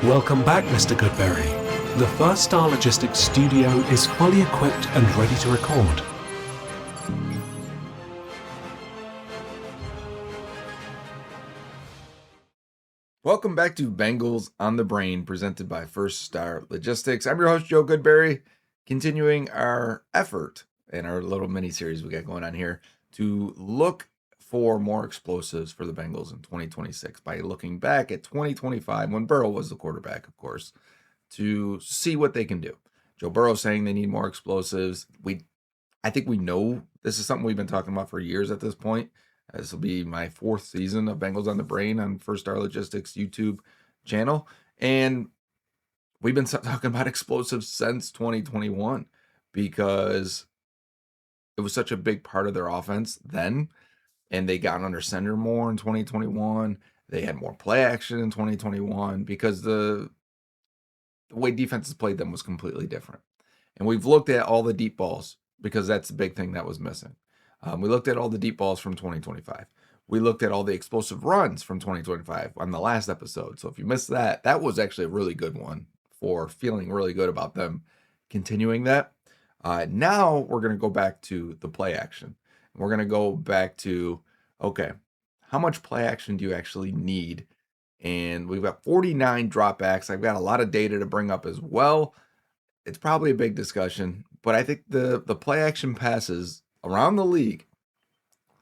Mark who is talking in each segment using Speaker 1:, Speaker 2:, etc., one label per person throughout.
Speaker 1: Welcome back, Mr. Goodberry. The First Star Logistics studio is fully equipped and ready to record.
Speaker 2: Welcome back to Bengals on the Brain, presented by First Star Logistics. I'm your host, Joe Goodberry, continuing our effort in our little mini-series we got going on here to look for more explosives for the Bengals in 2026 by looking back at 2025 when Burrow was the quarterback, of course, to see what they can do. Joe Burrow saying they need more explosives. I think we know this is something we've been talking about for years at this point. This will be my fourth season of Bengals on the Brain on First Star Logistics YouTube channel. And we've been talking about explosives since 2021 because it was such a big part of their offense then. And they got under center more in 2021. They had more play action in 2021 because the way defenses played them was completely different. And we've looked at all the deep balls because that's the big thing that was missing. We looked at all the deep balls from 2025. We looked at all the explosive runs from 2025 on the last episode. So if you missed that, that was actually a really good one for feeling really good about them continuing that. Now we're going to go back to the play action. We're going to go back to, okay, how much play action do you actually need? And we've got 49 dropbacks. I've got a lot of data to bring up as well. It's probably a big discussion, but I think the play action passes around the league,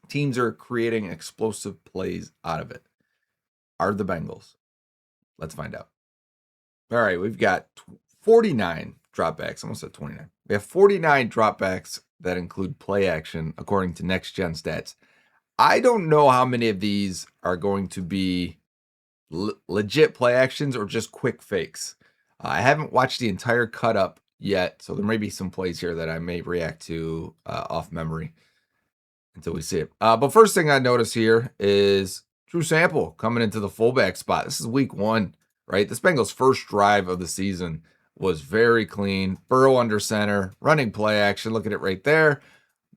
Speaker 2: teams are creating explosive plays out of it. Are the Bengals? Let's find out. All right, we've got 49 dropbacks. I almost said 29. We have 49 dropbacks that include play action, according to Next Gen Stats. I don't know how many of these are going to be legit play actions or just quick fakes. I haven't watched the entire cut up yet, so there may be some plays here that I may react to off memory until we see it. But first thing I notice here is Drew Sample coming into the fullback spot. This is week 1, right? This Bengals' first drive of the season was very clean. Burrow under center, running play action. Look at it right there.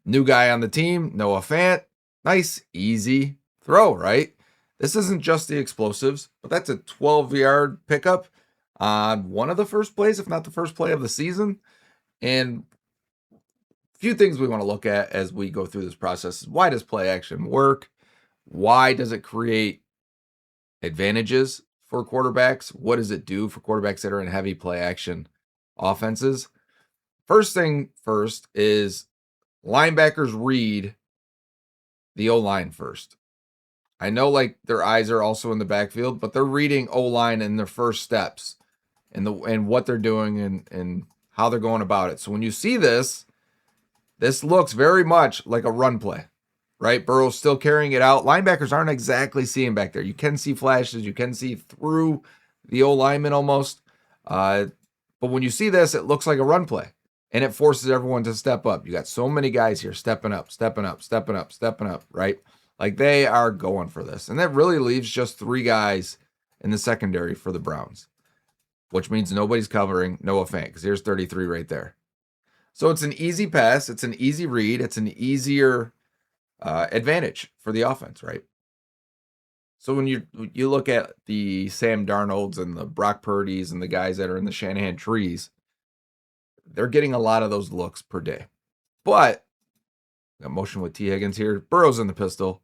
Speaker 2: New guy on the team, Noah Fant. Nice, easy throw, right? This isn't just the explosives, but that's a 12-yard pickup on one of the first plays, if not the first play of the season. And a few things we want to look at as we go through this process is, why does play action work? Why does it create advantages for quarterbacks? What does it do for quarterbacks that are in heavy play action offenses? First thing first is linebackers read the O-line first. I know like their eyes are also in the backfield, but they're reading O-line in their first steps and what they're doing and how they're going about it. So when you see this looks very much like a run play, right? Burrow's still carrying it out. Linebackers aren't exactly seeing back there. You can see flashes. You can see through the O-lineman almost. But when you see this, it looks like a run play. And it forces everyone to step up. You got so many guys here stepping up, right? Like they are going for this. And that really leaves just 3 guys in the secondary for the Browns, which means nobody's covering Noah Fant, because here's 33 right there. So it's an easy pass. It's an easy read. It's an easier advantage for the offense, right? So when you look at the Sam Darnolds and the Brock Purdy's and the guys that are in the Shanahan trees, they're getting a lot of those looks per day. But got motion with T. Higgins here. Burrow's in the pistol.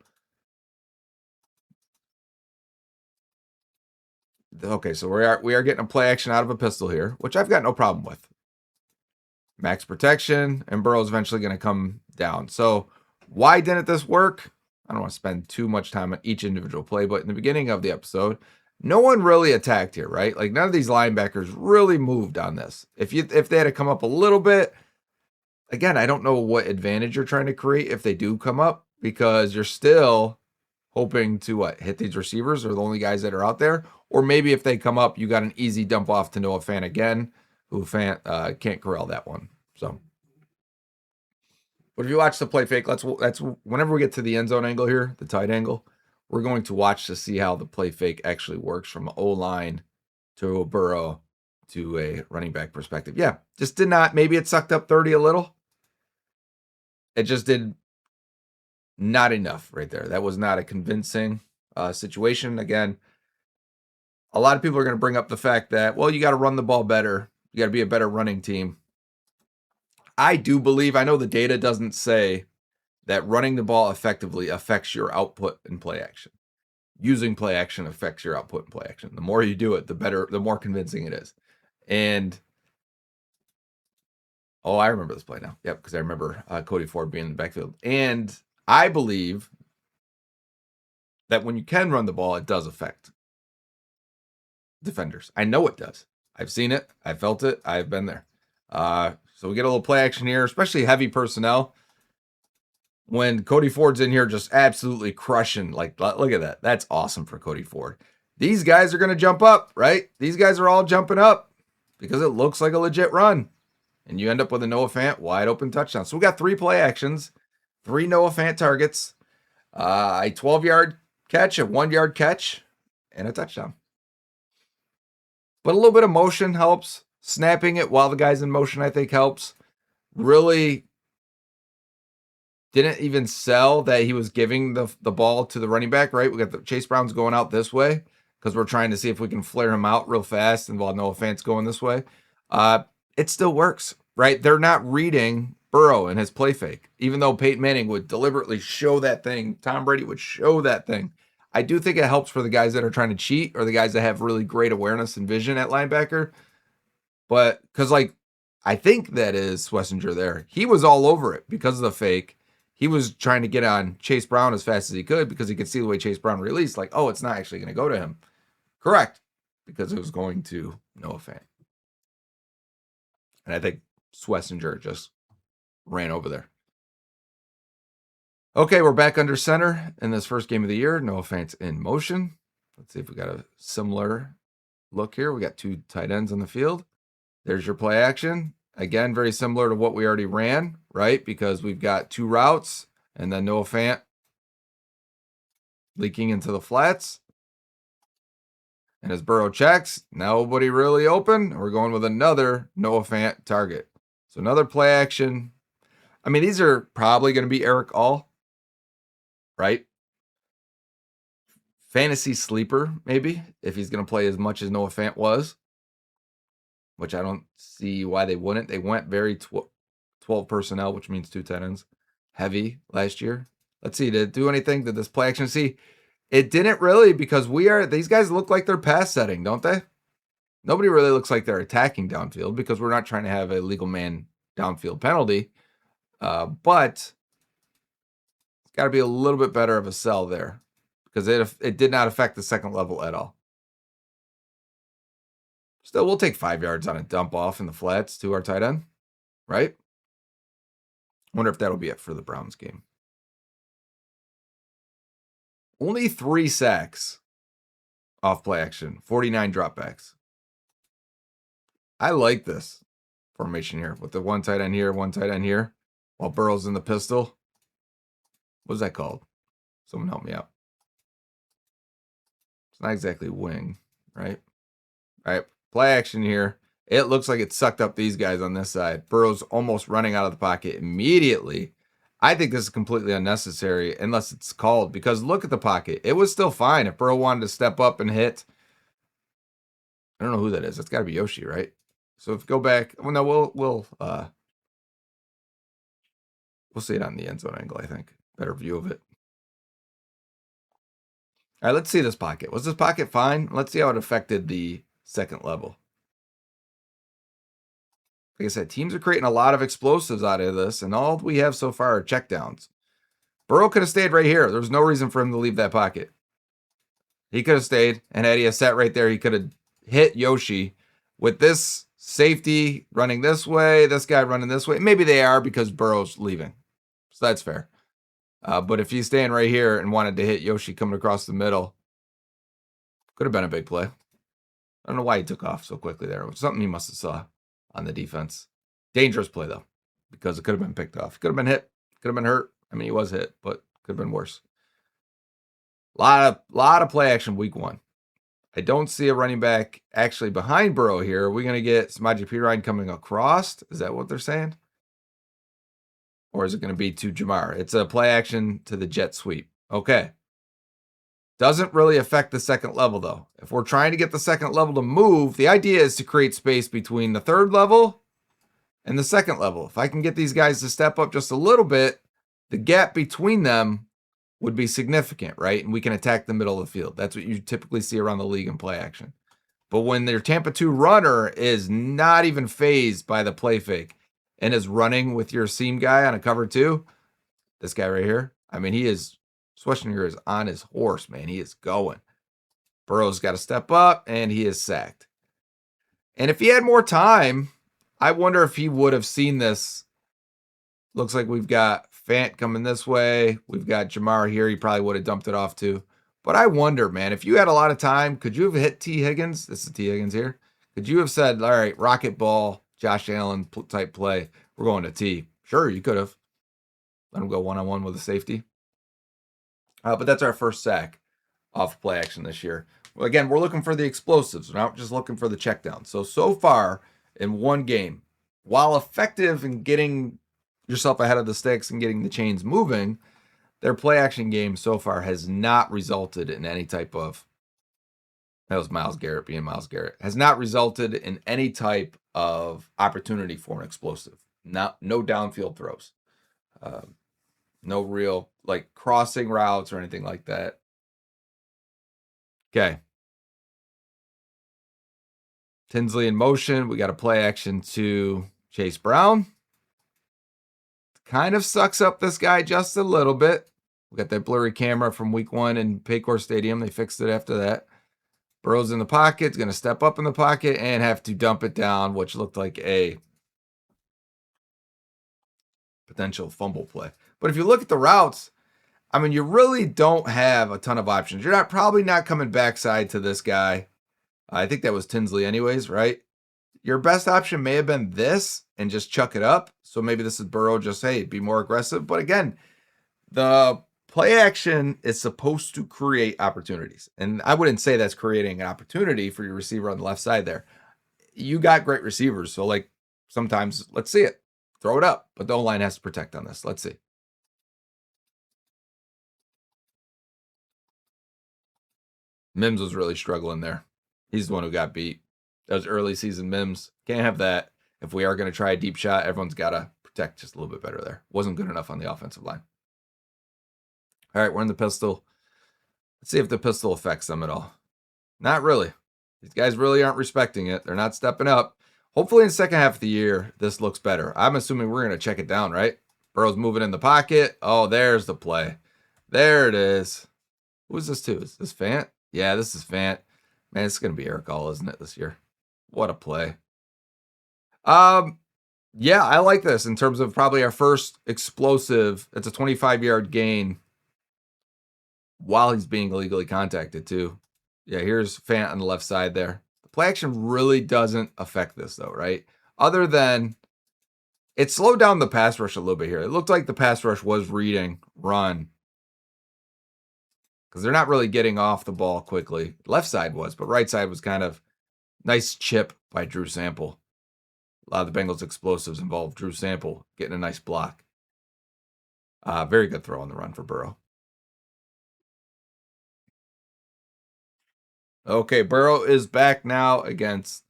Speaker 2: Okay, so we are getting a play action out of a pistol here, which I've got no problem with. Max protection, and Burrow's eventually going to come down. So why didn't this work? I don't want to spend too much time on each individual play, but in the beginning of the episode, no one really attacked here, right? Like none of these linebackers really moved on this. If they had to come up a little bit, again, I don't know what advantage you're trying to create if they do come up, because you're still hoping to hit these receivers are the only guys that are out there. Or maybe if they come up, you got an easy dump off to Noah Fant again, who Fant can't corral that one. So, but if you watch the play fake, that's whenever we get to the end zone angle here, the tight angle, we're going to watch to see how the play fake actually works from O-line to a Burrow to a running back perspective. Yeah, just did not. Maybe it sucked up 30 a little. It just did not enough right there. That was not a convincing situation. Again, a lot of people are going to bring up the fact that, well, you got to run the ball better. You got to be a better running team. I do believe, I know the data doesn't say that running the ball effectively affects your output in play action. Using play action affects your output in play action. The more you do it, the better, the more convincing it is. And oh, I remember this play now. Yep, because I remember Cody Ford being in the backfield. And I believe that when you can run the ball, it does affect defenders. I know it does. I've seen it. I felt it. I've been there. So we get a little play action here, especially heavy personnel. When Cody Ford's in here just absolutely crushing, like, look at that. That's awesome for Cody Ford. These guys are going to jump up, right? These guys are all jumping up because it looks like a legit run. And you end up with a Noah Fant wide open touchdown. So we got 3 play actions, 3 Noah Fant targets, a 12-yard catch, a 1-yard catch, and a touchdown. But a little bit of motion helps. Snapping it while the guy's in motion, I think, helps. Really didn't even sell that he was giving the ball to the running back, right? We got the Chase Brown's going out this way because we're trying to see if we can flare him out real fast and while Noah Fant's going this way. It still works, right? They're not reading Burrow and his play fake. Even though Peyton Manning would deliberately show that thing, Tom Brady would show that thing. I do think it helps for the guys that are trying to cheat or the guys that have really great awareness and vision at linebacker. But because, like, I think that is Schlesinger there. He was all over it because of the fake. He was trying to get on Chase Brown as fast as he could because he could see the way Chase Brown released. Like, oh, it's not actually going to go to him. Correct. Because it was going to Noah Fant. And I think Schlesinger just ran over there. Okay, we're back under center in this first game of the year. Noah Fant's in motion. Let's see if we got a similar look here. We got 2 tight ends on the field. There's your play action. Again, very similar to what we already ran, right? Because we've got 2 routes and then Noah Fant leaking into the flats. And as Burrow checks, nobody really open. We're going with another Noah Fant target. So another play action. I mean, these are probably going to be Eric All, right? Fantasy sleeper, maybe, if he's going to play as much as Noah Fant was, which I don't see why they wouldn't. They went very 12 personnel, which means 2 tight ends, heavy last year. Let's see, did it do anything? Did this play action see? It didn't really because these guys look like they're pass setting, don't they? Nobody really looks like they're attacking downfield because we're not trying to have a legal man downfield penalty. But it's got to be a little bit better of a sell there because it did not affect the second level at all. Still, we'll take 5 yards on a dump off in the flats to our tight end, right? Wonder if that'll be it for the Browns game. Only 3 sacks off play action, 49 dropbacks. I like this formation here with the 1 tight end here, 1 tight end here, while Burrow's in the pistol. What's that called? Someone help me out. It's not exactly wing, right? All right, play action here. It looks like it sucked up these guys on this side. Burrow's almost running out of the pocket immediately. I think this is completely unnecessary unless it's called because look at the pocket. It was still fine if Burrow wanted to step up and hit. I don't know who that is. It's got to be Yoshi, right? So if you go back, well, no, we'll see it on the end zone angle, I think. Better view of it. All right, let's see this pocket. Was this pocket fine? Let's see how it affected the second level. Like I said, teams are creating a lot of explosives out of this, and all we have so far are checkdowns. Burrow could have stayed right here. There was no reason for him to leave that pocket. He could have stayed, and had he sat right there, he could have hit Yoshi with this safety running this way, this guy running this way. Maybe they are because Burrow's leaving. So that's fair. But if he's staying right here and wanted to hit Yoshi coming across the middle, could have been a big play. I don't know why he took off so quickly there. It was something he must have saw on the defense. Dangerous play, though, because it could have been picked off. Could have been hit. Could have been hurt. I mean, he was hit, but could have been worse. Lot of play action week 1. I don't see a running back actually behind Burrow here. Are we going to get Samaje Perine coming across? Is that what they're saying? Or is it going to be to Jamar? It's a play action to the jet sweep. Okay. Doesn't really affect the second level, though. If we're trying to get the second level to move, the idea is to create space between the third level and the second level. If I can get these guys to step up just a little bit, the gap between them would be significant, right? And we can attack the middle of the field. That's what you typically see around the league in play action. But when their Tampa 2 runner is not even phased by the play fake and is running with your seam guy on a cover 2, this guy right here, I mean, he is, Schwarzenegger is on his horse, man. He is going. Burrow's got to step up, and he is sacked. And if he had more time, I wonder if he would have seen this. Looks like we've got Fant coming this way. We've got Jamar here. He probably would have dumped it off too. But I wonder, man, if you had a lot of time, could you have hit T. Higgins? This is T. Higgins here. Could you have said, all right, rocket ball, Josh Allen type play, we're going to T? Sure, you could have. Let him go one-on-one with a safety. But that's our first sack off play action this year. Well, again, we're looking for the explosives. We're not just looking for the checkdown. So far in one game, while effective in getting yourself ahead of the sticks and getting the chains moving, their play action game so far has not resulted in any type of, that was Myles Garrett being Myles Garrett, has not resulted in any type of opportunity for an explosive. No downfield throws. No real like crossing routes or anything like that. Okay. Tinsley in motion. We got a play action to Chase Brown. Kind of sucks up this guy just a little bit. We got that blurry camera from week 1 in Paycor Stadium. They fixed it after that. Burrow's in the pocket. He's going to step up in the pocket and have to dump it down, which looked like a potential fumble play. But if you look at the routes, I mean, you really don't have a ton of options. You're probably not coming backside to this guy. I think that was Tinsley anyways, right? Your best option may have been this and just chuck it up. So maybe this is Burrow, just, hey, be more aggressive. But again, the play action is supposed to create opportunities. And I wouldn't say that's creating an opportunity for your receiver on the left side there. You got great receivers. So, like, sometimes, let's see it. Throw it up. But the O-line has to protect on this. Let's see. Mims was really struggling there. He's the one who got beat. Those early season Mims. Can't have that. If we are going to try a deep shot, everyone's got to protect just a little bit better there. Wasn't good enough on the offensive line. All right, we're in the pistol. Let's see if the pistol affects them at all. Not really. These guys really aren't respecting it. They're not stepping up. Hopefully in the second half of the year, this looks better. I'm assuming we're going to check it down, right? Burrow's moving in the pocket. Oh, there's the play. There it is. Who is this to? Is this Fant? Yeah, this is Fant. Man, it's going to be Eric All, isn't it, this year? What a play. Yeah, I like this in terms of probably our first explosive. It's a 25-yard gain while he's being illegally contacted, too. Yeah, here's Fant on the left side there. The play action really doesn't affect this, though, right? Other than it slowed down the pass rush a little bit here. It looked like the pass rush was reading run because they're not really getting off the ball quickly. Left side was, but right side was kind of nice chip by Drew Sample. A lot of the Bengals explosives involved Drew Sample getting a nice block. Very good throw on the run for Burrow. Okay, Burrow is back now against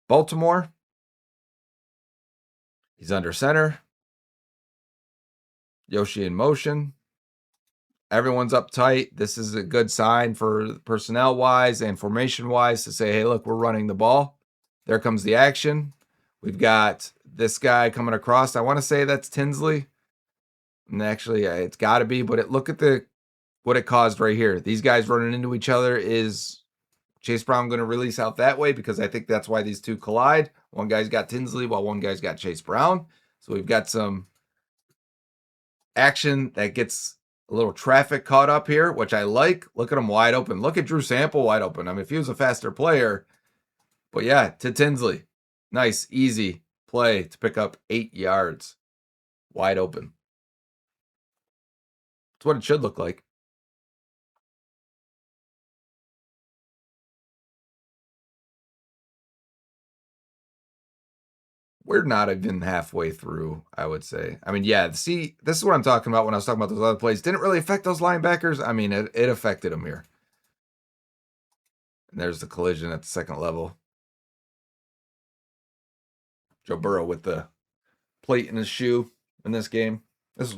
Speaker 2: Baltimore. He's under center. Yoshi in motion. Everyone's uptight. This is a good sign for personnel-wise and formation-wise to say, hey, look, we're running the ball. There comes the action. We've got this guy coming across. I want to say that's Tinsley. And actually, it's got to be, but look at what it caused right here. These guys running into each other. Is Chase Brown going to release out that way? Because I think that's why these two collide. One guy's got Tinsley while one guy's got Chase Brown. So we've got some action that gets a little traffic caught up here, which I like. Look at him wide open. Look at Drew Sample wide open. I mean, if he was a faster player. But yeah, to Tinsley. Nice, easy play to pick up 8 yards. Wide open. That's what it should look like. We're not even halfway through, I would say. I mean, yeah, see, this is what I'm talking about when I was talking about those other plays. Didn't really affect those linebackers. I mean, it affected them here. And there's the collision at the second level. Joe Burrow with the plate in his shoe in this game. This is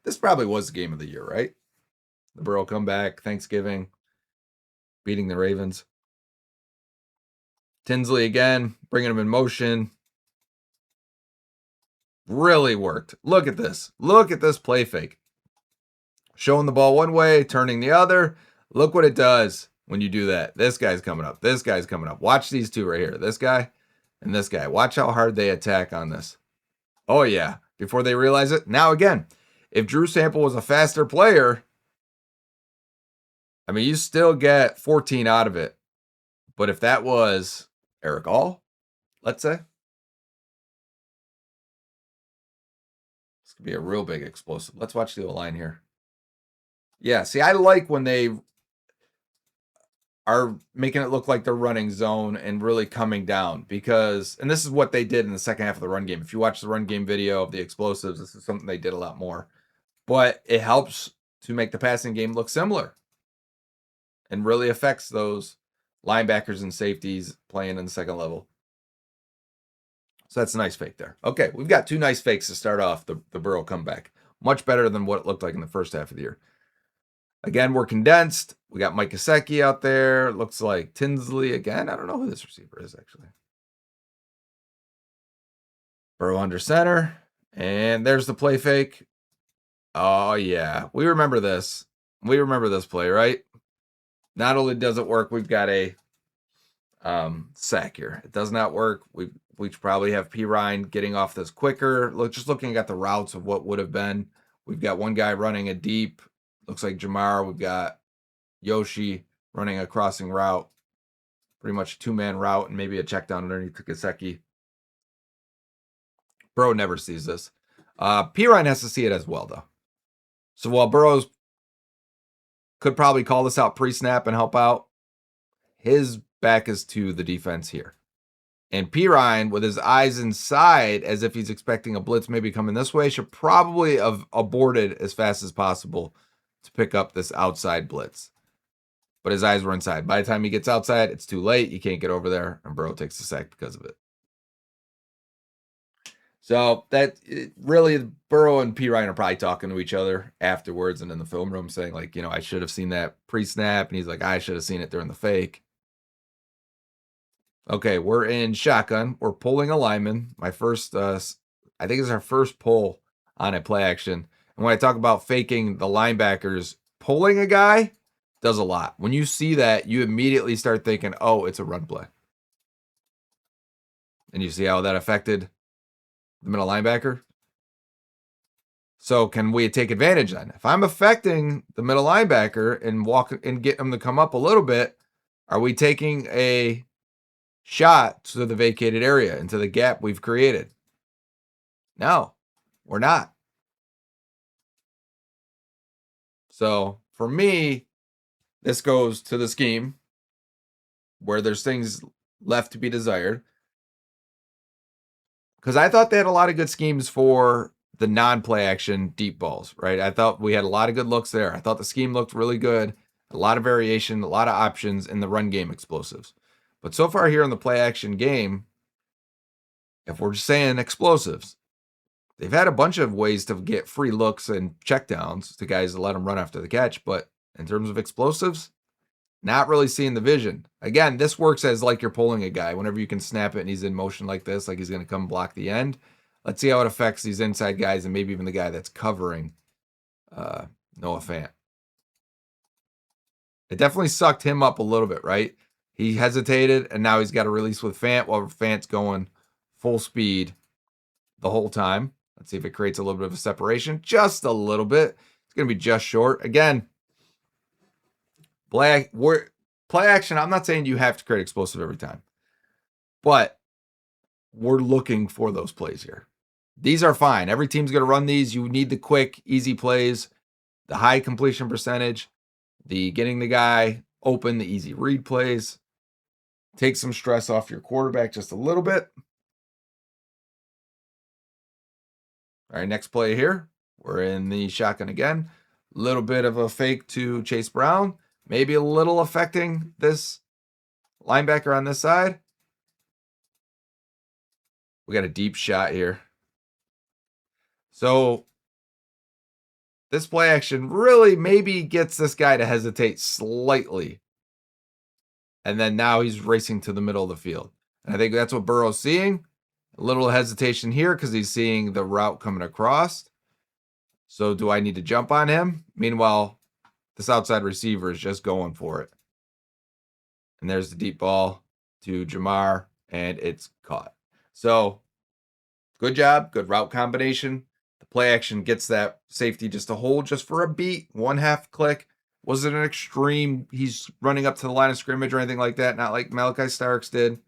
Speaker 2: this probably was the game of the year, right? The Burrow comeback, Thanksgiving, beating the Ravens. Tinsley again, bringing him in motion. Really worked. Look at this. Look at this play fake. Showing the ball one way, turning the other. Look what it does when you do that. This guy's coming up. This guy's coming up. Watch these two right here. This guy and this guy. Watch how hard they attack on this. Oh, yeah. Before they realize it. Now, again, if Drew Sample was a faster player, I mean, you still get 14 out of it. But if that was Eric All, let's say, this could be a real big explosive. Let's watch the O-line here. Yeah, see, I like when they are making it look like they're running zone and really coming down because, and this is what they did in the second half of the run game. If you watch the run game video of the explosives, this is something they did a lot more. But it helps to make the passing game look similar and really affects those linebackers and safeties playing in the second level. So that's a nice fake there. Okay, we've got two nice fakes to start off the Burrow comeback. Much better than what it looked like in the first half of the year. Again, we're condensed. We got Mike Gesicki out there. Looks like Tinsley again. I don't know who this receiver is, actually. Burrow under center. And there's the play fake. Oh, yeah. We remember this. We remember this play, right? Not only does it work, we've got a sack here. It does not work. We should probably have P. Ryan getting off this quicker. Just looking at the routes of what would have been. We've got one guy running a deep. Looks like Jamar. We've got Yoshi running a crossing route. Pretty much a two-man route and maybe a check down underneath to Gesicki. Burrow never sees this. P. Ryan has to see it as well, though. So while Burrows could probably call this out pre-snap and help out, his back is to the defense here. And P. Ryan, with his eyes inside, as if he's expecting a blitz maybe coming this way, should probably have aborted as fast as possible to pick up this outside blitz. But his eyes were inside. By the time he gets outside, it's too late. You can't get over there, and Burrow takes the sack because of it. So really, Burrow and P. Ryan are probably talking to each other afterwards and in the film room saying, like, I should have seen that pre-snap. And he's like, I should have seen it during the fake. Okay, we're in shotgun. We're pulling a lineman. My first, I think it's our first pull on a play action. And when I talk about faking the linebackers, pulling a guy does a lot. When you see that, you immediately start thinking, oh, it's a run play. And you see how that affected the middle linebacker? So can we take advantage then? If I'm affecting the middle linebacker and walk and get him to come up a little bit, are we taking a shot to the vacated area, into the gap we've created? No, we're not. So for me, this goes to the scheme where there's things left to be desired. Because I thought they had a lot of good schemes for the non-play action deep balls, right? I thought we had a lot of good looks there. I thought the scheme looked really good. A lot of variation, a lot of options in the run game explosives. But so far here in the play action game, if we're just saying explosives, they've had a bunch of ways to get free looks and checkdowns to guys to let them run after the catch. But in terms of explosives, not really seeing the vision. Again, this works as like you're pulling a guy. Whenever you can snap it and he's in motion like this, like he's going to come block the end. Let's see how it affects these inside guys and maybe even the guy that's covering Noah Fant. It definitely sucked him up a little bit, right? He hesitated, and now he's got to release with Fant while Fant's going full speed the whole time. Let's see if it creates a little bit of a separation. Just a little bit. It's going to be just short. Again, play action, I'm not saying you have to create explosive every time. But we're looking for those plays here. These are fine. Every team's going to run these. You need the quick, easy plays, the high completion percentage, the getting the guy open, the easy read plays. Take some stress off your quarterback just a little bit. All right, next play here. We're in the shotgun again. Little bit of a fake to Chase Brown. maybe a little affecting this linebacker on this side. We got a deep shot here. So this play action really maybe gets this guy to hesitate slightly. And then now he's racing to the middle of the field. And I think that's what Burrow's seeing. A little hesitation here because he's seeing the route coming across. So do I need to jump on him? Meanwhile, this outside receiver is just going for it. And there's the deep ball to Jamar, and it's caught. So good job, good route combination. The play action gets that safety just to hold just for a beat, 1/2 click. Wasn't an extreme, he's running up to the line of scrimmage or anything like that, not like Malachi Starks did.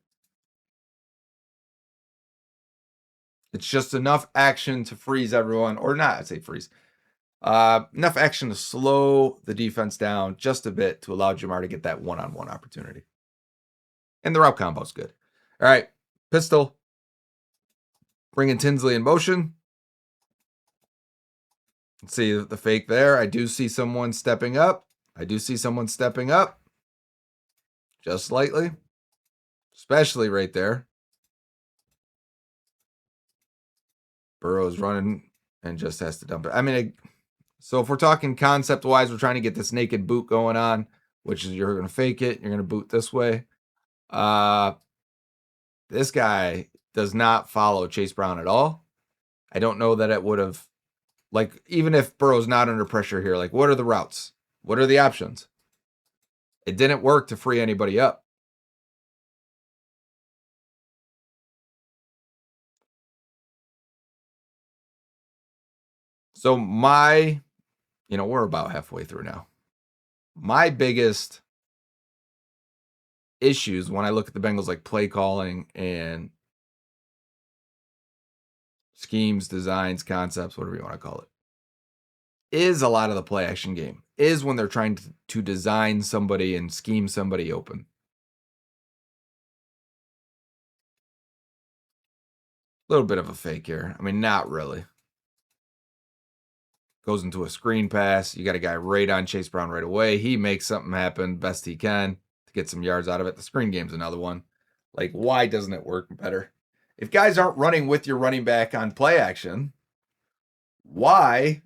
Speaker 2: It's just enough action to freeze everyone, or not, I'd say freeze. Enough action to slow the defense down just a bit to allow Jamar to get that one-on-one opportunity. And the route combo's good. All right, pistol. Bringing Tinsley in motion. Let's see the fake there. I do see someone stepping up. Just slightly. Especially right there. Burrow's running and just has to dump it. I mean, so if we're talking concept-wise, we're trying to get this naked boot going on, which is you're going to fake it. You're going to boot this way. This guy does not follow Chase Brown at all. I don't know that it would have, like, even if Burrow's not under pressure here, like, what are the routes? What are the options? It didn't work to free anybody up. So we're about halfway through now. My biggest issues when I look at the Bengals, like play calling and schemes, designs, concepts, whatever you want to call it, is a lot of the play action game, is when they're trying to design somebody and scheme somebody open. A little bit of a fake here. I mean, not really. Goes into a screen pass. You got a guy right on Chase Brown right away. He makes something happen best he can to get some yards out of it. The screen game's another one. Like, why doesn't it work better? If guys aren't running with your running back on play action, why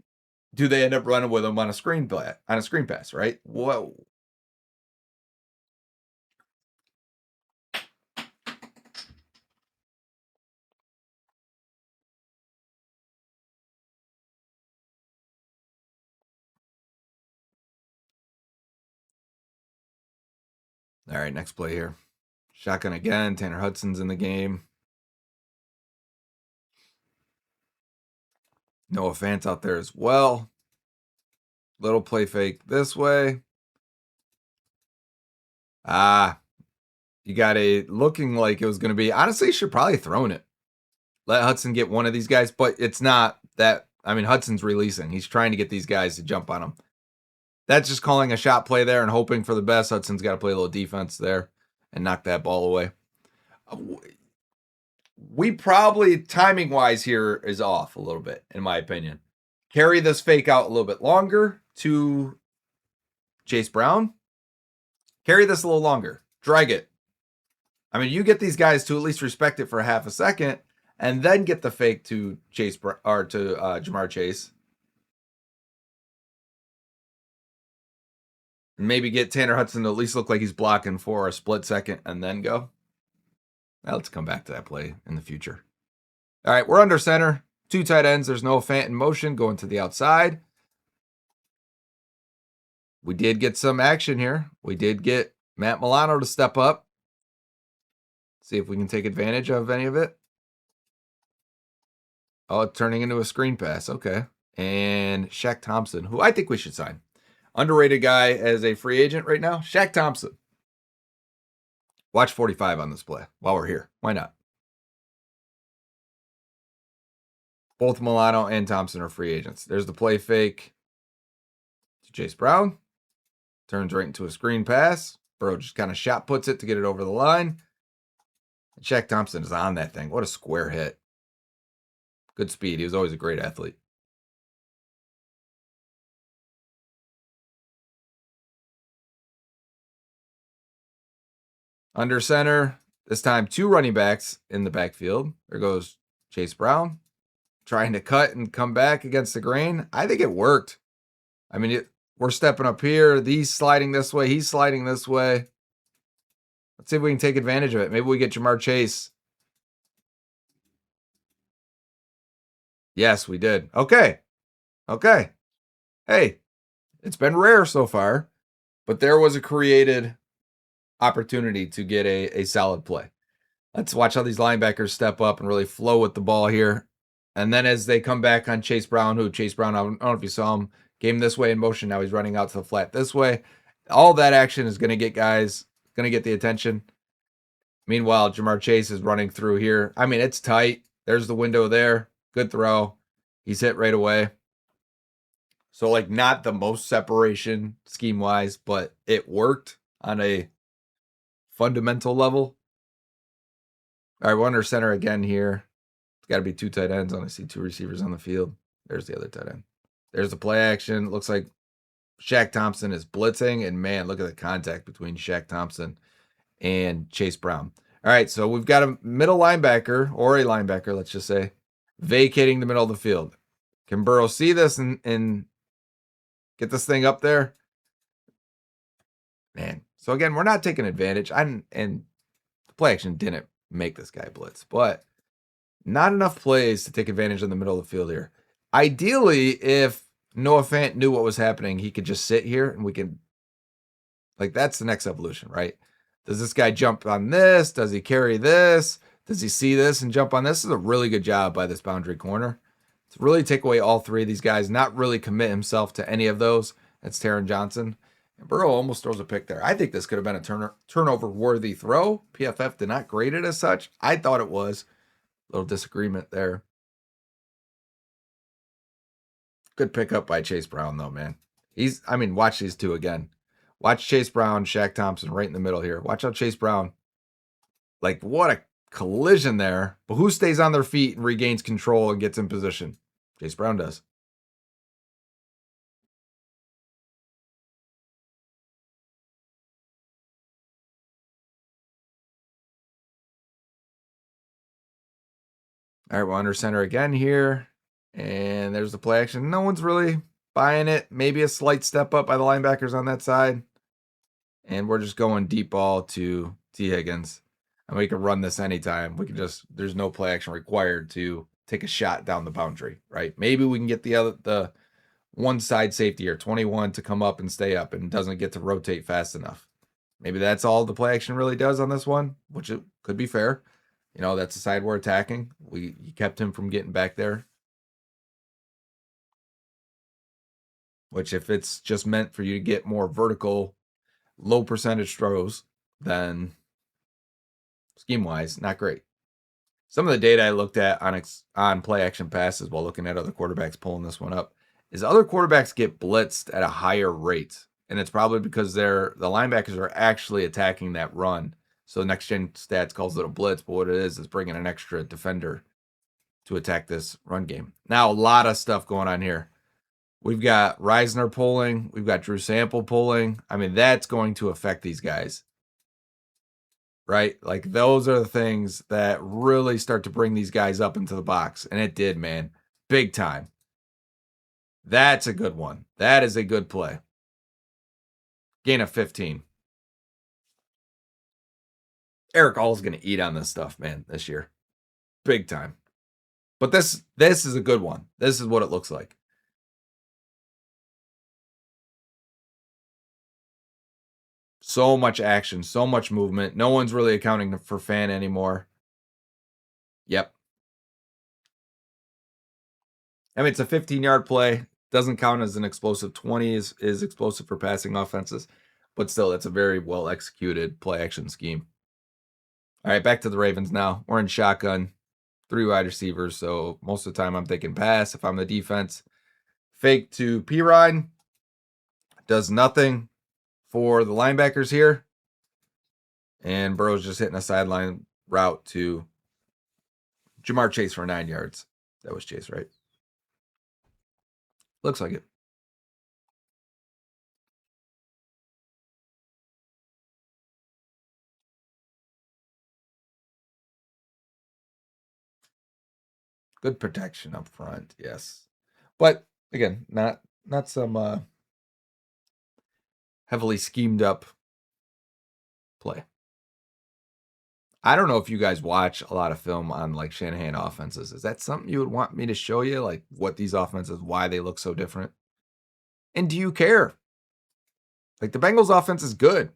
Speaker 2: do they end up running with them on a screen pass, right? Whoa. All right, next play here. Shotgun again. Tanner Hudson's in the game. Noah Fant out there as well. Little play fake this way. You got it looking like it was going to be. Honestly, you should probably thrown it. Let Hudson get one of these guys, but it's not that. I mean, Hudson's releasing. He's trying to get these guys to jump on him. That's just calling a shot play there and hoping for the best. Hudson's got to play a little defense there and knock that ball away. We probably, timing-wise here, is off a little bit, in my opinion. Carry this fake out a little bit longer to Chase Brown. Carry this a little longer. Drag it. I mean, you get these guys to at least respect it for half a second and then get the fake to Jamar Chase. Maybe get Tanner Hudson to at least look like he's blocking for a split second and then go. Now let's come back to that play in the future. All right, we're under center. 2 tight ends. There's no Fant in motion going to the outside. We did get some action here. We did get Matt Milano to step up. See if we can take advantage of any of it. Oh, it's turning into a screen pass. Okay. And Shaq Thompson, who I think we should sign. Underrated guy as a free agent right now. Shaq Thompson. Watch 45 on this play while we're here. Why not? Both Milano and Thompson are free agents. There's the play fake to Chase Brown. Turns right into a screen pass. Burrow just kind of shot puts it to get it over the line. And Shaq Thompson is on that thing. What a square hit. Good speed. He was always a great athlete. Under center, this time 2 running backs in the backfield. There goes Chase Brown, trying to cut and come back against the grain. I think it worked. I mean, we're stepping up here. He's sliding this way. He's sliding this way. Let's see if we can take advantage of it. Maybe we get Jamar Chase. Yes, we did. Okay. Hey, it's been rare so far, but there was a created opportunity to get a solid play. Let's watch how these linebackers step up and really flow with the ball here. And then as they come back on Chase Brown, I don't know if you saw him, came this way in motion. Now he's running out to the flat this way. All that action is going to get the attention. Meanwhile, Jamar Chase is running through here. I mean, it's tight. There's the window there. Good throw. He's hit right away. So, like, not the most separation scheme-wise, but it worked on a fundamental level. All right, we're under center again here. It's got to be 2 tight ends. I only see 2 receivers on the field. There's the other tight end. There's the play action. Looks like Shaq Thompson is blitzing. And, man, look at the contact between Shaq Thompson and Chase Brown. All right, so we've got a middle linebacker, or a linebacker, let's just say, vacating the middle of the field. Can Burrow see this and get this thing up there? Man. So, again, we're not taking advantage. And the play action didn't make this guy blitz, but not enough plays to take advantage in the middle of the field here. Ideally, if Noah Fant knew what was happening, he could just sit here and we can, like, that's the next evolution, right? Does this guy jump on this? Does he carry this? Does he see this and jump on this? This is a really good job by this boundary corner to really take away all 3 of these guys, not really commit himself to any of those. That's Taron Johnson. And Burrow almost throws a pick there. I think this could have been a turnover-worthy throw. PFF did not grade it as such. I thought it was. A little disagreement there. Good pickup by Chase Brown, though, man. Watch these 2 again. Watch Chase Brown, Shaq Thompson right in the middle here. Watch out Chase Brown. Like, what a collision there. But who stays on their feet and regains control and gets in position? Chase Brown does. All right, we're under center again here. And there's the play action. No one's really buying it. Maybe a slight step up by the linebackers on that side. And we're just going deep ball to T. Higgins. And we can run this anytime. There's no play action required to take a shot down the boundary, right? Maybe we can get the one side safety here, 21, to come up and stay up and doesn't get to rotate fast enough. Maybe that's all the play action really does on this one, which it could be fair. You know, that's the side we're attacking. You kept him from getting back there. Which, if it's just meant for you to get more vertical, low percentage throws, then scheme-wise, not great. Some of the data I looked at on play action passes while looking at other quarterbacks pulling this one up is other quarterbacks get blitzed at a higher rate. And it's probably because the linebackers are actually attacking that run. So Next Gen Stats calls it a blitz, but what it is bringing an extra defender to attack this run game. Now, a lot of stuff going on here. We've got Reisner pulling. We've got Drew Sample pulling. I mean, that's going to affect these guys. Right? Like, those are the things that really start to bring these guys up into the box. And it did, man. Big time. That's a good one. That is a good play. Gain of 15. Eric Hall's going to eat on this stuff, man, this year. Big time. But this is a good one. This is what it looks like. So much action, so much movement. No one's really accounting for Fan anymore. Yep. I mean, it's a 15-yard play. Doesn't count as an explosive. 20 is explosive for passing offenses. But still, it's a very well-executed play-action scheme. All right, back to the Ravens now. We're in shotgun. 3 wide receivers, so most of the time I'm thinking pass. If I'm the defense, fake to Pirine. Does nothing for the linebackers here. And Burrow's just hitting a sideline route to Jamar Chase for 9 yards. That was Chase, right? Looks like it. Good protection up front, yes. But again, not some heavily schemed up play. I don't know if you guys watch a lot of film on like Shanahan offenses. Is that something you would want me to show you? Like what these offenses, why they look so different? And do you care? Like the Bengals offense is good.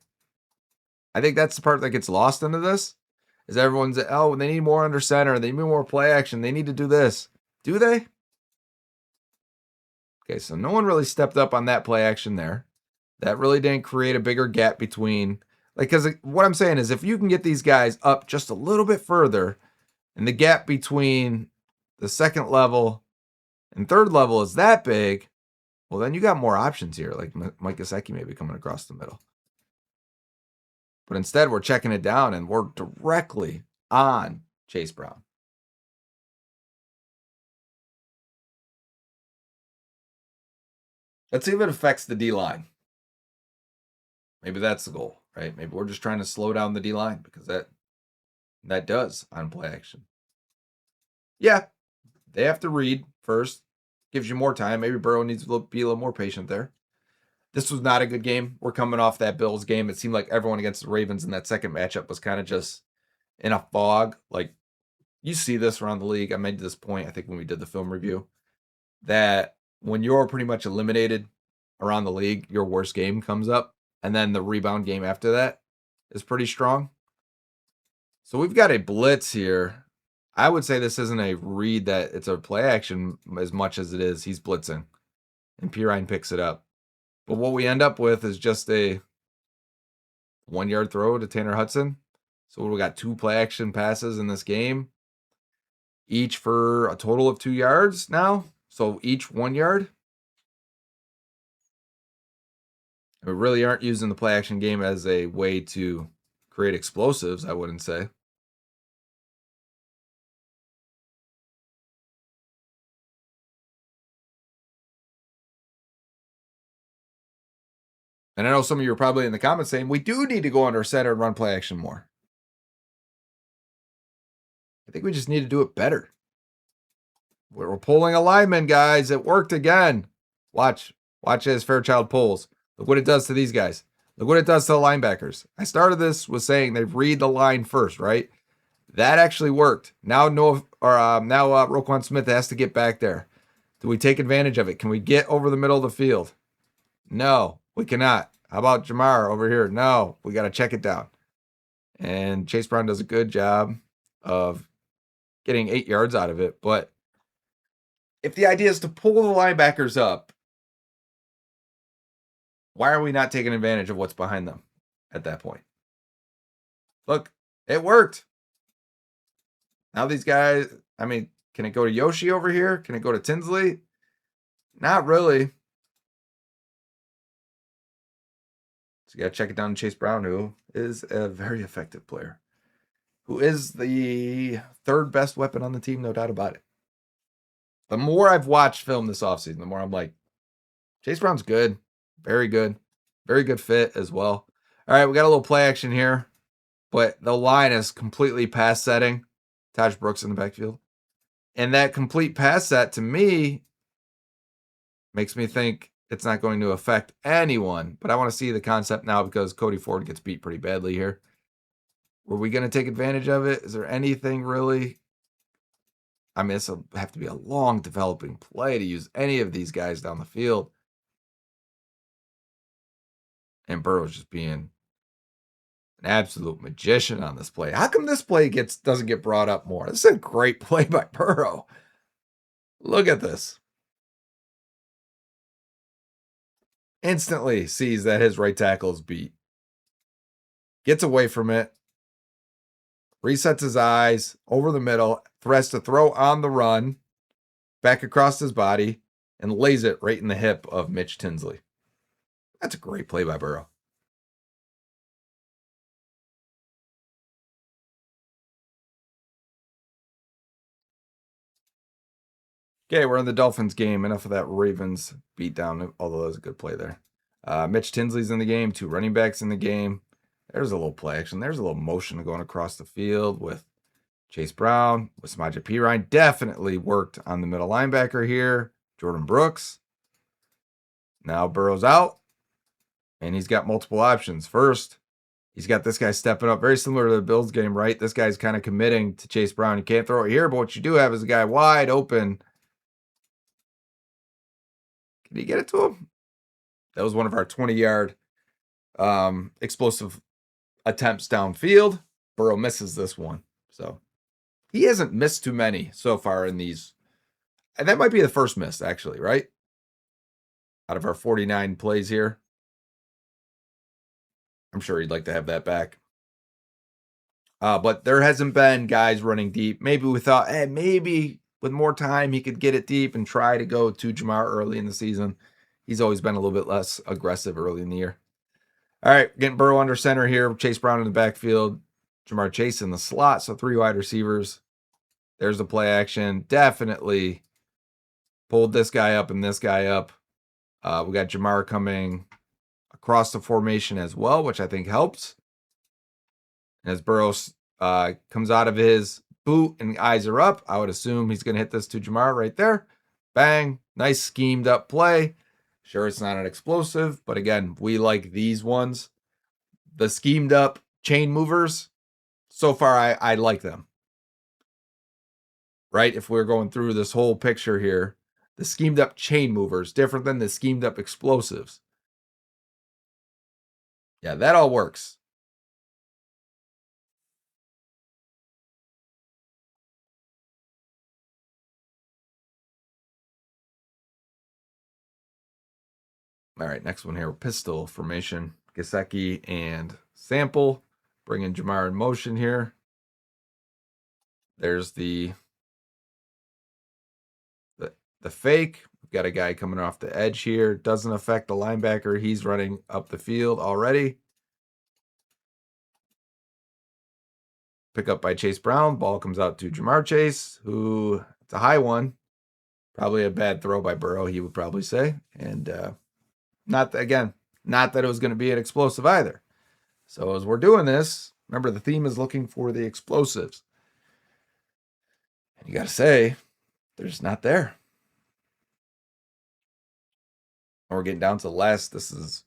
Speaker 2: I think that's the part that gets lost into this. Is everyone's, oh, they need more under center. They need more play action. They need to do this. Do they? Okay, so no one really stepped up on that play action there. That really didn't create a bigger gap between, like, because what I'm saying is if you can get these guys up just a little bit further and the gap between the second level and third level is that big, well, then you got more options here, like Mike Gesicki maybe coming across the middle. But instead, we're checking it down and we're directly on Chase Brown. Let's see if it affects the D-line. Maybe that's the goal, right? Maybe we're just trying to slow down the D-line because that does on play action. Yeah, they have to read first. Gives you more time. Maybe Burrow needs to be a little more patient there. This was not a good game. We're coming off that Bills game. It seemed like everyone against the Ravens in that second matchup was kind of just in a fog. Like, you see this around the league. I made this point, I think, when we did the film review, that when you're pretty much eliminated around the league, your worst game comes up, and then the rebound game after that is pretty strong. So we've got a blitz here. I would say this isn't a read that it's a play action as much as it is he's blitzing, and Pirine picks it up. But what we end up with is just a 1-yard throw to Tanner Hudson. So we got 2 play action passes in this game, each for a total of 2 yards now. So each 1 yard. We really aren't using the play action game as a way to create explosives, I wouldn't say. And I know some of you are probably in the comments saying, we do need to go under center and run play action more. I think we just need to do it better. We're pulling a lineman, guys. It worked again. Watch as Fairchild pulls. Look what it does to these guys. Look what it does to the linebackers. I started this with saying they read the line first, right? That actually worked. Now Roquan Smith has to get back there. Do we take advantage of it? Can we get over the middle of the field? No, we cannot. How about Jamar over here? No, we got to check it down. And Chase Brown does a good job of getting 8 yards out of it. But if the idea is to pull the linebackers up, why are we not taking advantage of what's behind them at that point? Look, it worked. Now these guys, I mean, can it go to Yoshi over here? Can it go to Tinsley? Not really. So you got to check it down to Chase Brown, who is a very effective player, who is the 3rd best weapon on the team, no doubt about it. The more I've watched film this offseason, the more I'm like, Chase Brown's good. Very good. Very good fit as well. All right, we got a little play action here, but the line is completely pass setting. Taj Brooks in the backfield. And that complete pass set, to me, makes me think it's not going to affect anyone. But I want to see the concept now because Cody Ford gets beat pretty badly here. Were we going to take advantage of it? Is there anything really? I mean, this will have to be a long developing play to use any of these guys down the field. And Burrow's just being an absolute magician on this play. How come this play doesn't get brought up more? This is a great play by Burrow. Look at this. Instantly sees that his right tackle is beat. Gets away from it. Resets his eyes over the middle. Threats to throw on the run. Back across his body. And lays it right in the hip of Mitch Tinsley. That's a great play by Burrow. Okay, we're in the Dolphins game. Enough of that Ravens beatdown, although that was a good play there. Mitch Tinsley's in the game. 2 running backs in the game. There's a little play action. There's a little motion going across the field with Chase Brown with Samaje Perine definitely worked on the middle linebacker here. Jordan Brooks. Now Burrow's out, and he's got multiple options. First, he's got this guy stepping up, very similar to the Bills game, right? This guy's kind of committing to Chase Brown. You can't throw it here, but what you do have is a guy wide open. Can he get it to him? That was one of our 20-yard explosive attempts downfield. Burrow misses this one. So he hasn't missed too many so far in these. And that might be the first miss, actually, right? Out of our 49 plays here. I'm sure he'd like to have that back. But there hasn't been guys running deep. Maybe we thought, maybe with more time he could get it deep and try to go to Jamar early in the season. He's always been a little bit less aggressive early in the year. All right, getting Burrow under center here. Chase Brown in the backfield. Jamar Chase in the slot. So 3 wide receivers. There's the play action. Definitely pulled this guy up and this guy up. We got Jamar coming across the formation as well, which I think helps. As Burrow comes out of his boot and eyes are up, I would assume he's going to hit this to Jamar right there. Bang. Nice schemed up play. Sure, it's not an explosive, but again, we like these ones. The schemed up chain movers, so far I like them. Right? If we're going through this whole picture here, the schemed up chain movers, different than the schemed up explosives. Yeah, that all works. All right, next one here, pistol formation. Gesicki and Sample. Bringing Jamar in motion here. There's the fake. We've got a guy coming off the edge here. Doesn't affect the linebacker. He's running up the field already. Pick up by Chase Brown. Ball comes out to Jamar Chase, who, it's a high one. Probably a bad throw by Burrow, he would probably say. And not that it was going to be an explosive either. So as we're doing this, remember the theme is looking for the explosives. And you got to say, they're just not there. And we're getting down to the last. This is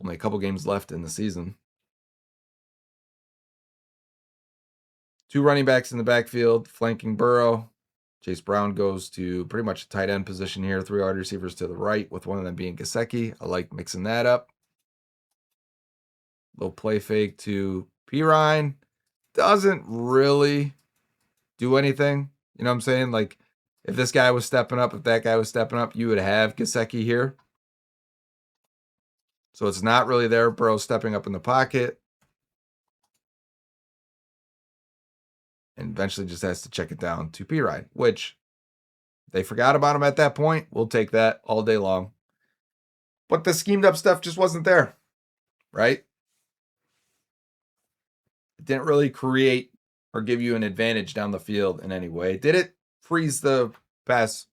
Speaker 2: only a couple games left in the season. 2 running backs in the backfield, flanking Burrow. Chase Brown goes to pretty much a tight end position here. 3 wide receivers to the right, with one of them being Gesicki. I like mixing that up. Little play fake to Perine. Doesn't really do anything. You know what I'm saying? Like, if this guy was stepping up, if that guy was stepping up, you would have Gesicki here. So it's not really there. Burrow stepping up in the pocket. And eventually just has to check it down to Perine, which they forgot about him at that point. We'll take that all day long. But the schemed up stuff just wasn't there, right? It didn't really create or give you an advantage down the field in any way. Did it freeze the pass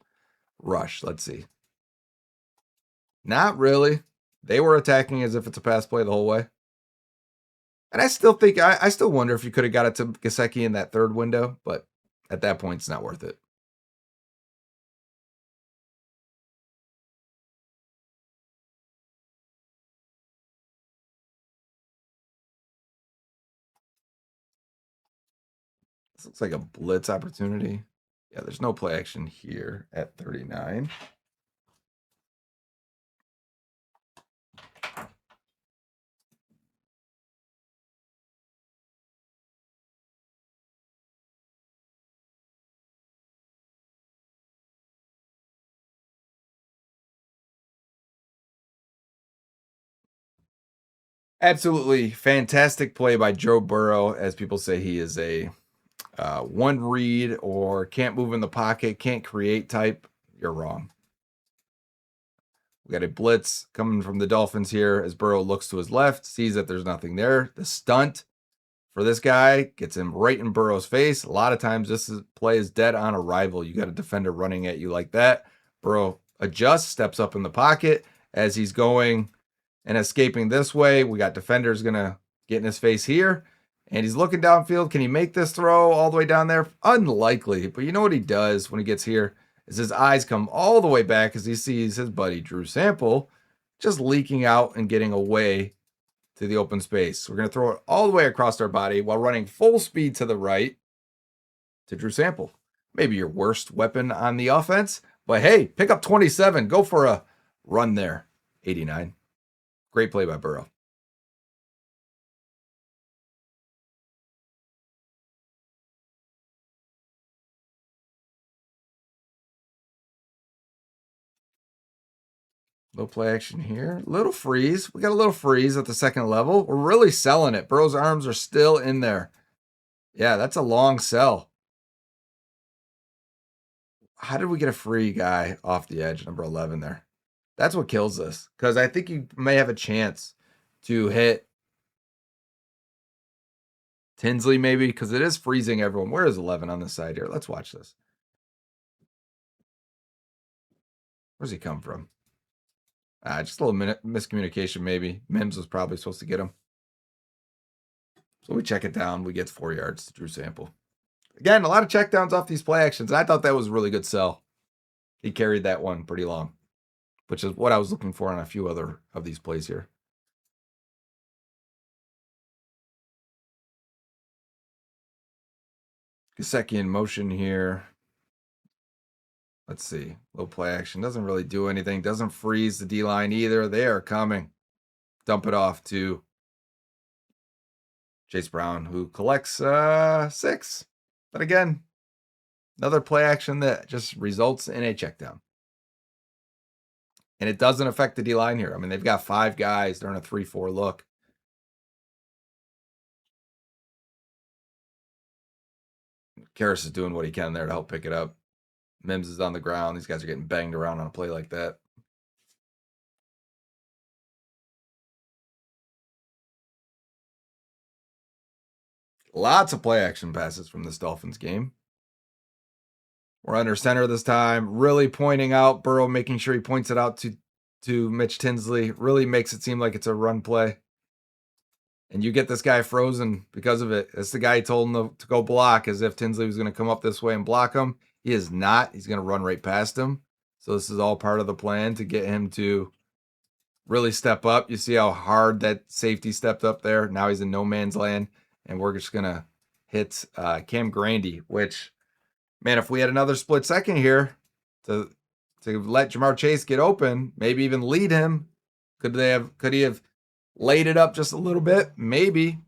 Speaker 2: rush? Let's see. Not really. They were attacking as if it's a pass play the whole way. And I still think, I still wonder if you could have got it to Gesicki in that third window, but at that point, it's not worth it. This looks like a blitz opportunity. Yeah, there's no play action here at 39. Absolutely fantastic play by Joe Burrow. As people say, he is a one read or can't move in the pocket, can't create type. You're wrong. We got a blitz coming from the Dolphins here as Burrow looks to his left, sees that there's nothing there. The stunt for this guy gets him right in Burrow's face. A lot of times this play is dead on arrival. You got a defender running at you like that. Burrow adjusts, steps up in the pocket as he's going and escaping this way. We got defenders going to get in his face here. And he's looking downfield. Can he make this throw all the way down there? Unlikely. But you know what he does when he gets here is his eyes come all the way back as he sees his buddy Drew Sample just leaking out and getting away to the open space. We're going to throw it all the way across our body while running full speed to the right to Drew Sample. Maybe your worst weapon on the offense, but hey, pick up 27. Go for a run there. 89. Great play by Burrow. Little play action here. Little freeze. We got a little freeze at the second level. We're really selling it. Burrow's arms are still in there. Yeah, that's a long sell. How did we get a free guy off the edge, number 11 there? That's what kills us, because I think you may have a chance to hit Tinsley maybe, because it is freezing everyone. Where is 11 on the side here? Let's watch this. Where's he come from? Just a little miscommunication maybe. Mims was probably supposed to get him. So we check it down. We get 4 yards to Drew Sample. Again, a lot of checkdowns off these play actions. And I thought that was a really good sell. He carried that one pretty long, which is what I was looking for on a few other of these plays here. Gesicki in motion here. Let's see. Low play action. Doesn't really do anything. Doesn't freeze the D-line either. They are coming. Dump it off to Chase Brown, who collects 6. But again, another play action that just results in a check down. And it doesn't affect the D-line here. I mean, they've got 5 guys. They're in a 3-4 look. Karras is doing what he can there to help pick it up. Mims is on the ground. These guys are getting banged around on a play like that. Lots of play action passes from this Dolphins game. We're under center this time. Really pointing out Burrow, making sure he points it out to Mitch Tinsley. Really makes it seem like it's a run play. And you get this guy frozen because of it. It's the guy he told him to go block, as if Tinsley was going to come up this way and block him. He is not. He's going to run right past him. So this is all part of the plan to get him to really step up. You see how hard that safety stepped up there. Now he's in no man's land. And we're just going to hit Cam Grandy, which, man, if we had another split second here to let Jamar Chase get open, maybe even lead him, could he have laid it up just a little bit? Maybe.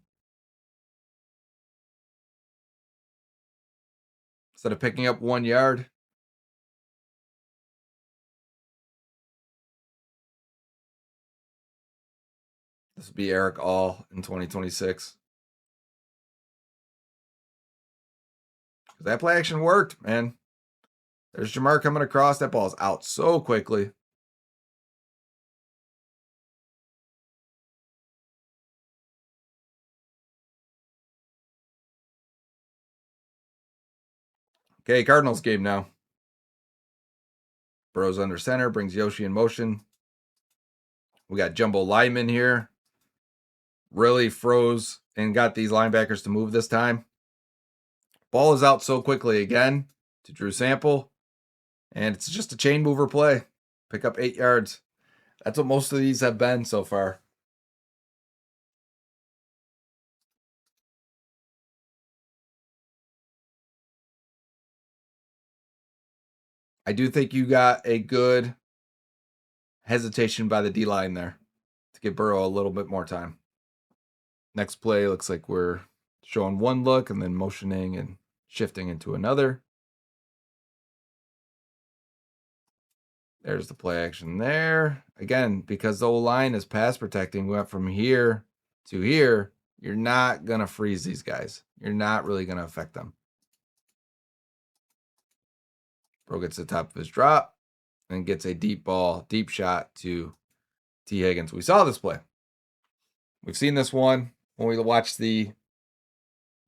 Speaker 2: Instead of picking up 1 yard. This will be Eric All in 2026. That play action worked, man. There's Jamar coming across. That ball's out so quickly. Okay, Cardinals game now. Burrow's under center, brings Yoshi in motion. We got Jumbo Lyman here. Really froze and got these linebackers to move this time. Ball is out so quickly again to Drew Sample. And it's just a chain mover play. Pick up 8 yards. That's what most of these have been so far. I do think you got a good hesitation by the D-line there to give Burrow a little bit more time. Next play looks like we're showing one look and then motioning and shifting into another. There's the play action there. Again, because the O-line is pass protecting, we went from here to here. You're not going to freeze these guys. You're not really going to affect them. Bro gets the top of his drop and gets a deep ball, deep shot to T. Higgins. We saw this play. We've seen this one when we watched the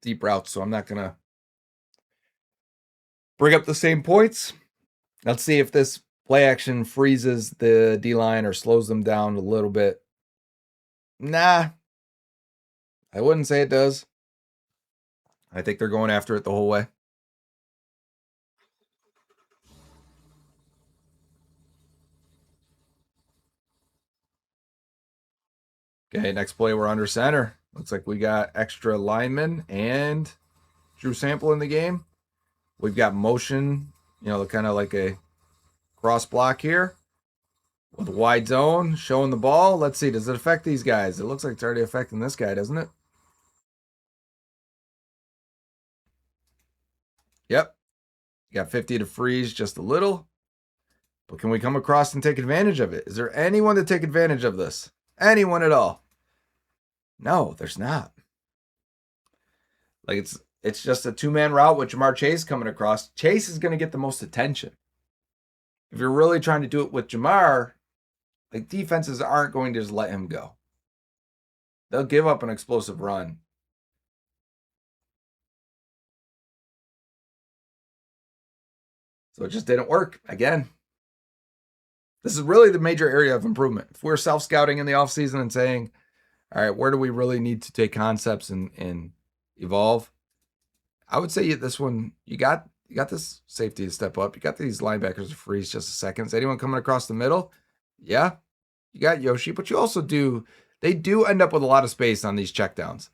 Speaker 2: deep routes, so I'm not going to bring up the same points. Let's see if this play action freezes the D-line or slows them down a little bit. Nah, I wouldn't say it does. I think they're going after it the whole way. Okay, next play, we're under center. Looks like we got extra linemen and Drew Sample in the game. We've got motion, kind of like a cross block here with a wide zone, showing the ball. Let's see, does it affect these guys? It looks like it's already affecting this guy, doesn't it? Yep. You got 50 to freeze just a little. But can we come across and take advantage of it? Is there anyone to take advantage of this? Anyone at all? No, there's not. Like it's just a two-man route with Jamar Chase coming across. Chase is going to get the most attention. If you're really trying to do it with Jamar, like defenses aren't going to just let him go. They'll give up an explosive run. So it just didn't work again. This is really the major area of improvement. If we're self-scouting in the offseason and saying, all right, where do we really need to take concepts and evolve? I would say this one, you got this safety to step up. You got these linebackers to freeze just a second. Is anyone coming across the middle? Yeah, you got Yoshi, but you also they do end up with a lot of space on these checkdowns.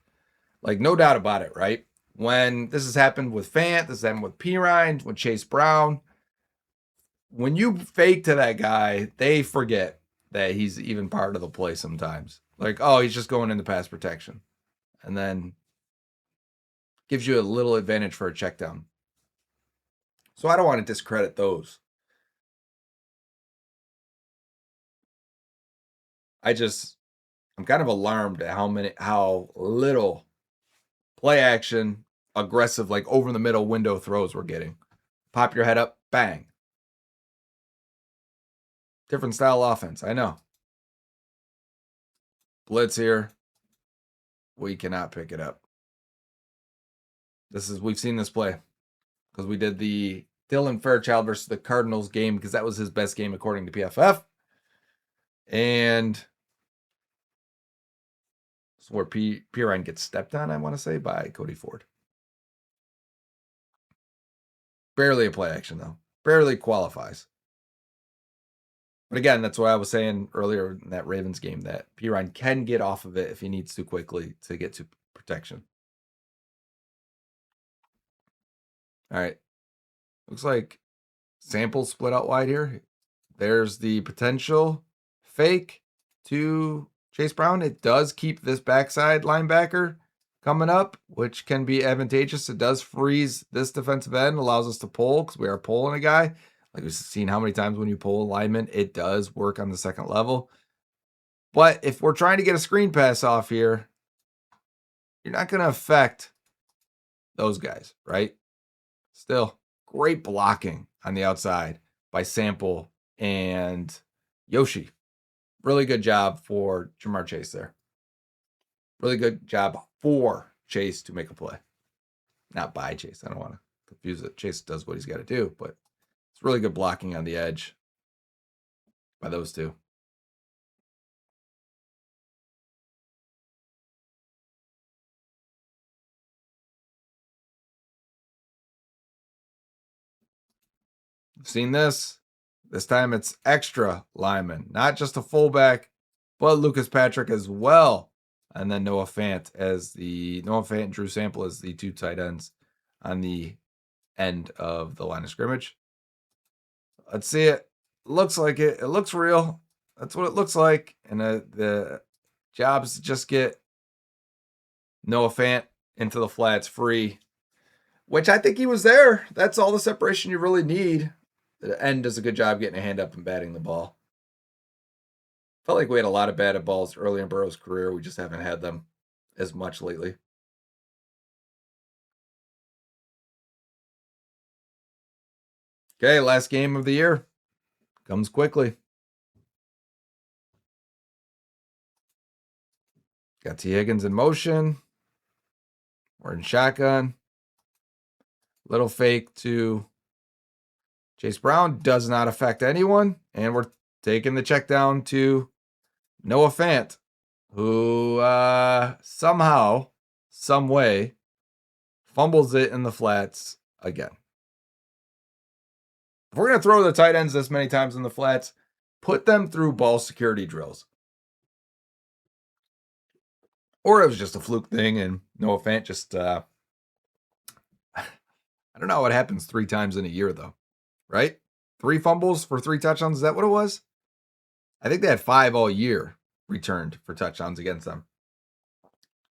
Speaker 2: Like, no doubt about it, right? When this has happened with Fant, this has happened with Pirine, with Chase Brown. When you fake to that guy, they forget that he's even part of the play sometimes. Like, oh, he's just going into pass protection. And then gives you a little advantage for a check down. So I don't want to discredit those. I'm kind of alarmed at how little play action, aggressive, like over the middle window throws we're getting. Pop your head up, bang. Different style offense, I know. Blitz here. We cannot pick it up. We've seen this play because we did the Dylan Fairchild versus the Cardinals game because that was his best game according to PFF. And this is where Pirine gets stepped on, I want to say, by Cody Ford. Barely a play action, though. Barely qualifies. But again, that's what I was saying earlier in that Ravens game, that Pirine can get off of it if he needs to quickly to get to protection. All right. Looks like Sample split out wide here. There's the potential fake to Chase Brown. It does keep this backside linebacker coming up, which can be advantageous. It does freeze this defensive end, allows us to pull because we are pulling a guy. Like we've seen how many times when you pull alignment, it does work on the second level. But if we're trying to get a screen pass off here, you're not going to affect those guys, right? Still, great blocking on the outside by Sample and Yoshi. Really good job for Jamar Chase there. Really good job for Chase to make a play. Not by Chase. I don't want to confuse it. Chase does what he's got to do, but it's really good blocking on the edge by those two. Seen this. This time it's extra lineman, not just a fullback, but Lucas Patrick as well. And then Noah Fant and Drew Sample as the two tight ends on the end of the line of scrimmage. Let's see it. Looks like it. It looks real. That's what it looks like. And the jobs just get Noah Fant into the flats free, which I think he was there. That's all the separation you really need. The end does a good job getting a hand up and batting the ball. Felt like we had a lot of batted balls early in Burrow's career. We just haven't had them as much lately. Okay, last game of the year. Comes quickly. Got T. Higgins in motion. We're in shotgun. Little fake to Chase Brown. Does not affect anyone. And we're taking the check down to Noah Fant, who somehow, some way, fumbles it in the flats again. If we're going to throw the tight ends this many times in the flats, put them through ball security drills. Or it was just a fluke thing and Noah Fant just, I don't know what happens 3 times in a year though, right? 3 fumbles for 3 touchdowns. Is that what it was? I think they had 5 all year returned for touchdowns against them.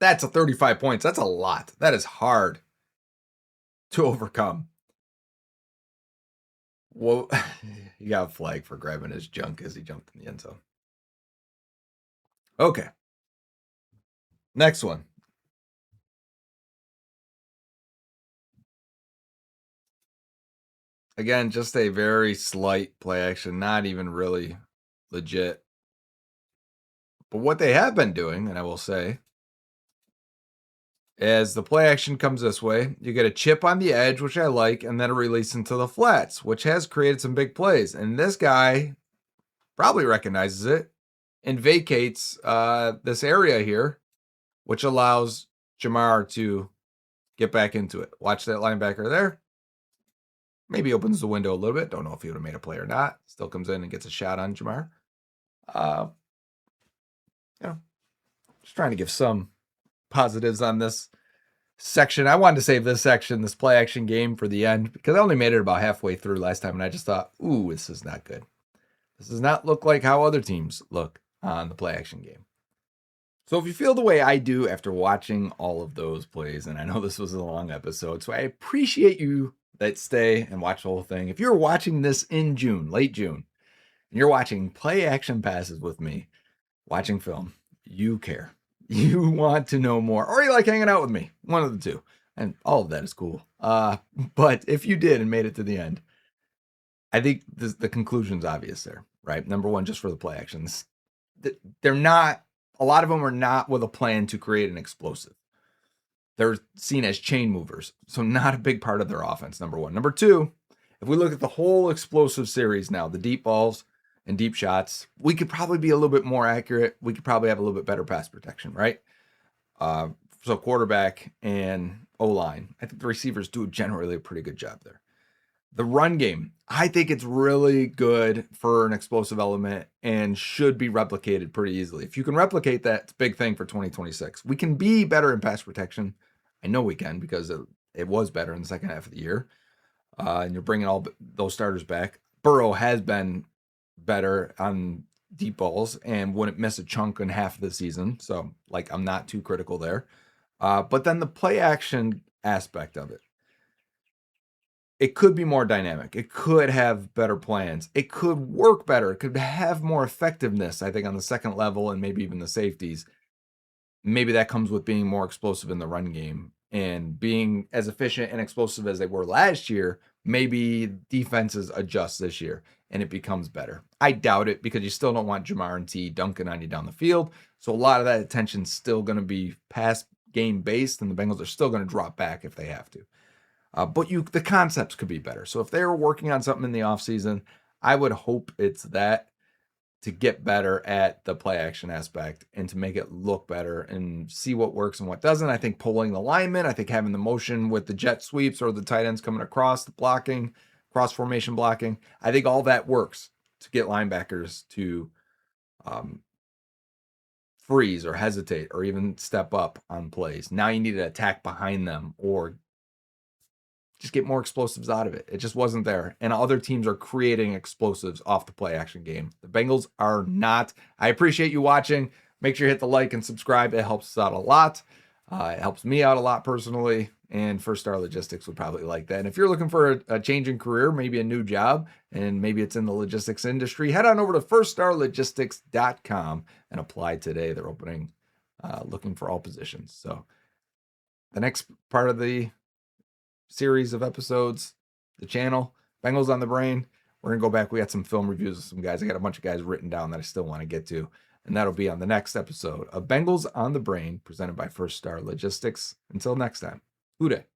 Speaker 2: That's a 35 points. That's a lot. That is hard to overcome. Well, he got a flag for grabbing his junk as he jumped in the end zone. Okay. Next one. Again, just a very slight play action, not even really legit. But what they have been doing, and I will say, as the play action comes this way, you get a chip on the edge, which I like, and then a release into the flats, which has created some big plays. And this guy probably recognizes it and vacates this area here, which allows Jamar to get back into it. Watch that linebacker there. Maybe opens the window a little bit. Don't know if he would have made a play or not. Still comes in and gets a shot on Jamar. Just trying to give some positives on this section. I wanted to save this section, this play action game, for the end because I only made it about halfway through last time and I just thought, ooh, this is not good. This does not look like how other teams look on the play action game. So if you feel the way I do after watching all of those plays, and I know this was a long episode, so I appreciate you that stay and watch the whole thing. If you're watching this in June, late June, and you're watching play action passes with me, watching film, you care. You want to know more, or you like hanging out with me, one of the two. And all of that is cool. But if you did and made it to the end, I think the conclusion's obvious there, right? Number one, just for the play actions, they're not, a lot of them are not with a plan to create an explosive. They're seen as chain movers. So not a big part of their offense, number one. Number two, if we look at the whole explosive series now, the deep balls and deep shots, we could probably be a little bit more accurate. We could probably have a little bit better pass protection, right? So quarterback and O-line, I think the receivers do generally a pretty good job there. The run game, I think it's really good for an explosive element and should be replicated pretty easily. If you can replicate that, it's a big thing for 2026. We can be better in pass protection. I know we can because it was better in the second half of the year. And you're bringing all those starters back. Burrow has been better on deep balls and wouldn't miss a chunk in half of the season. So, I'm not too critical there. But then the play action aspect of it. It could be more dynamic. It could have better plans. It could work better. It could have more effectiveness, I think, on the second level and maybe even the safeties. Maybe that comes with being more explosive in the run game and being as efficient and explosive as they were last year. Maybe defenses adjust this year and it becomes better. I doubt it because you still don't want Jamar and T dunking on you down the field. So a lot of that attention's still going to be pass game based and the Bengals are still going to drop back if they have to. But the concepts could be better. So if they were working on something in the offseason, I would hope it's that to get better at the play action aspect and to make it look better and see what works and what doesn't. I think pulling the linemen, I think having the motion with the jet sweeps or the tight ends coming across the blocking, cross formation blocking, I think all that works to get linebackers to freeze or hesitate or even step up on plays. Now you need to attack behind them or just get more explosives out of it. It just wasn't there. And other teams are creating explosives off the play action game. The Bengals are not. I appreciate you watching. Make sure you hit the like and subscribe. It helps us out a lot. It helps me out a lot personally. And First Star Logistics would probably like that. And if you're looking for a change in career, maybe a new job, and maybe it's in the logistics industry, head on over to firststarlogistics.com and apply today. They're opening, looking for all positions. So the next part of the series of episodes, the channel, Bengals on the Brain. We're going to go back. We got some film reviews of some guys. I got a bunch of guys written down that I still want to get to. And that'll be on the next episode of Bengals on the Brain, presented by First Star Logistics. Until next time, Hoo day.